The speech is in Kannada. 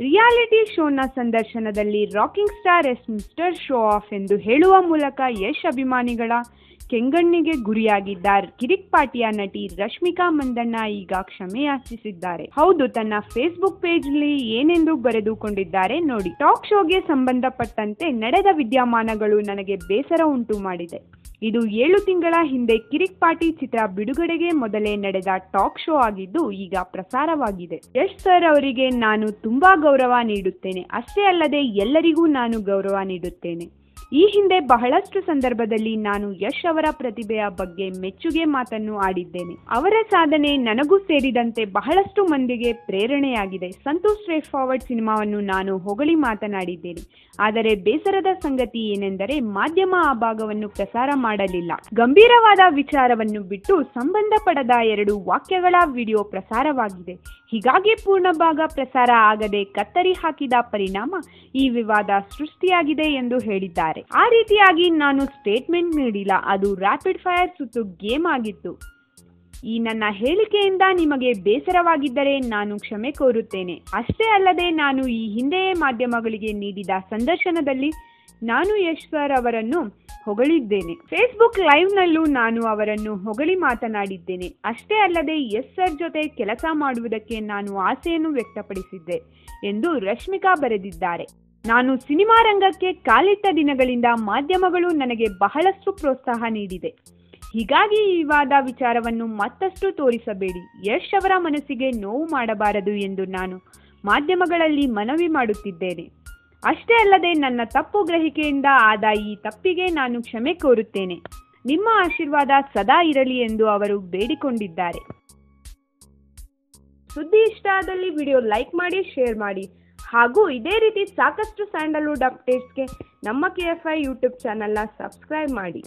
ರಿಯಾಲಿಟಿ ಶೋನ ಸಂದರ್ಶನದಲ್ಲಿ rocking star yes mister show of ಎಂದು ಹೇಳುವ ಮೂಲಕ ಯಶ್ ಅಭಿಮಾನಿಗಳ ಕೆಂಗಣ್ಣಿಗೆ ಗುರಿಯಾಗಿದ್ದ ಕಿರಿಕ್ಪಾಟಿಯ ನಟಿ ರಶ್ಮಿಕಾ ಮಂದಣ್ಣ ಈಗ ಕ್ಷಮೆಯಾಚಿಸಿದ್ದಾರೆ. ಹೌದು, ತನ್ನ ಫೇಸ್ಬುಕ್ ಪೇಜ್ನಲ್ಲಿ ಏನೆಂದು ಬರೆದುಕೊಂಡಿದ್ದಾರೆ ನೋಡಿ. ಟಾಕ್ ಶೋಗೆ ಸಂಬಂಧಪಟ್ಟಂತೆ ನಡೆದ ವಿದ್ಯಮಾನಗಳು ನನಗೆ ಬೇಸರ ಉಂಟು ಮಾಡಿದೆ. ಇದು 7 ತಿಂಗಳ ಹಿಂದೆ ಕಿರಿಕ್ಪಾಟಿ ಚಿತ್ರ ಬಿಡುಗಡೆಗೆ ಮೊದಲೇ ನಡೆದ ಟಾಕ್ ಶೋ ಆಗಿದ್ದು ಈಗ ಪ್ರಸಾರವಾಗಿದೆ. ಯಶ್ ಸರ್ ಅವರಿಗೆ ನಾನು ತುಂಬಾ ಗೌರವ ನೀಡುತ್ತೇನೆ. ಅಷ್ಟೇ ಅಲ್ಲದೆ ಎಲ್ಲರಿಗೂ ನಾನು ಗೌರವ ನೀಡುತ್ತೇನೆ. ಈ ಹಿಂದೆ ಬಹಳಷ್ಟು ಸಂದರ್ಭದಲ್ಲಿ ನಾನು ಯಶ್ ಅವರ ಪ್ರತಿಭೆಯ ಬಗ್ಗೆ ಮೆಚ್ಚುಗೆ ಮಾತನ್ನು ಆಡಿದ್ದೇನೆ. ಅವರ ಸಾಧನೆ ನನಗೂ ಸೇರಿದಂತೆ ಬಹಳಷ್ಟು ಮಂದಿಗೆ ಪ್ರೇರಣೆಯಾಗಿದೆ. ಸಂತೋಷ್ ಸ್ಟ್ರೇಟ್ ಫಾರ್ವರ್ಡ್ ಸಿನಿಮಾವನ್ನು ನಾನು ಹೊಗಳಿ ಮಾತನಾಡಿದ್ದೇನೆ. ಆದರೆ ಬೇಸರದ ಸಂಗತಿ ಏನೆಂದರೆ ಮಾಧ್ಯಮ ಆ ಭಾಗವನ್ನು ಪ್ರಸಾರ ಮಾಡಲಿಲ್ಲ. ಗಂಭೀರವಾದ ವಿಚಾರವನ್ನು ಬಿಟ್ಟು ಸಂಬಂಧಪಡದ 2 ವಾಕ್ಯಗಳ ವಿಡಿಯೋ ಪ್ರಸಾರವಾಗಿದೆ. ಹೀಗಾಗಿ ಪೂರ್ಣ ಭಾಗ ಪ್ರಸಾರ ಆಗದೆ ಕತ್ತರಿ ಹಾಕಿದ ಪರಿಣಾಮ ಈ ವಿವಾದ ಸೃಷ್ಟಿಯಾಗಿದೆ ಎಂದು ಹೇಳಿದ್ದಾರೆ. ಆ ರೀತಿಯಾಗಿ ನಾನು ಸ್ಟೇಟ್ಮೆಂಟ್ ನೀಡಿಲ್ಲ. ಅದು ರ್ಯಾಪಿಡ್ ಫೈರ್ ಸುತ್ತು ಗೇಮ್ ಆಗಿತ್ತು. ಈ ನನ್ನ ಹೇಳಿಕೆಯಿಂದ ನಿಮಗೆ ಬೇಸರವಾಗಿದ್ದರೆ ನಾನು ಕ್ಷಮೆ ಕೋರುತ್ತೇನೆ. ಅಷ್ಟೇ ಅಲ್ಲದೆ ನಾನು ಈ ಹಿಂದೆಯೇ ಮಾಧ್ಯಮಗಳಿಗೆ ನೀಡಿದ ಸಂದರ್ಶನದಲ್ಲಿ ನಾನು ಯಶ್ ಸರ್ ಅವರನ್ನು ಹೊಗಳಿದ್ದೇನೆ. ಫೇಸ್ಬುಕ್ ಲೈವ್ ನಲ್ಲೂ ನಾನು ಅವರನ್ನು ಹೊಗಳಿ ಮಾತನಾಡಿದ್ದೇನೆ. ಅಷ್ಟೇ ಅಲ್ಲದೆ ಯಶ್ ಸರ್ ಜೊತೆ ಕೆಲಸ ಮಾಡುವುದಕ್ಕೆ ನಾನು ಆಸೆಯನ್ನು ವ್ಯಕ್ತಪಡಿಸಿದ್ದೆ ಎಂದು ರಶ್ಮಿಕಾ ಬರೆದಿದ್ದಾರೆ. ನಾನು ಸಿನಿಮಾ ರಂಗಕ್ಕೆ ಕಾಲಿಟ್ಟ ದಿನಗಳಿಂದ ಮಾಧ್ಯಮಗಳು ನನಗೆ ಬಹಳಷ್ಟು ಪ್ರೋತ್ಸಾಹ ನೀಡಿದೆ. ಹೀಗಾಗಿ ಈ ವಿವಾದ ವಿಚಾರವನ್ನು ಮತ್ತಷ್ಟು ತೋರಿಸಬೇಡಿ. ಯಶ್ ಅವರ ಮನಸ್ಸಿಗೆ ನೋವು ಮಾಡಬಾರದು ಎಂದು ನಾನು ಮಾಧ್ಯಮಗಳಲ್ಲಿ ಮನವಿ ಮಾಡುತ್ತಿದ್ದೇನೆ. ಅಷ್ಟೇ ಅಲ್ಲದೆ ನನ್ನ ತಪ್ಪು ಗ್ರಹಿಕೆಯಿಂದ ಆದ ಈ ತಪ್ಪಿಗೆ ನಾನು ಕ್ಷಮೆ ಕೋರುತ್ತೇನೆ. ನಿಮ್ಮ ಆಶೀರ್ವಾದ ಸದಾ ಇರಲಿ ಎಂದು ಅವರು ಬೇಡಿಕೊಂಡಿದ್ದಾರೆ. ಸುದ್ದಿ ಇಷ್ಟ ಆದಲ್ಲಿ ವಿಡಿಯೋ ಲೈಕ್ ಮಾಡಿ, ಶೇರ್ ಮಾಡಿ ಹಾಗೂ ಇದೇ ರೀತಿ ಸಾಕಷ್ಟು ಸ್ಯಾಂಡಲ್ವುಡ್ ಅಪ್ಡೇಟ್ಸ್ಗೆ ನಮ್ಮ KFI ಯೂಟ್ಯೂಬ್ ಚಾನೆಲ್ನ ಸಬ್ಸ್ಕ್ರೈಬ್ ಮಾಡಿ.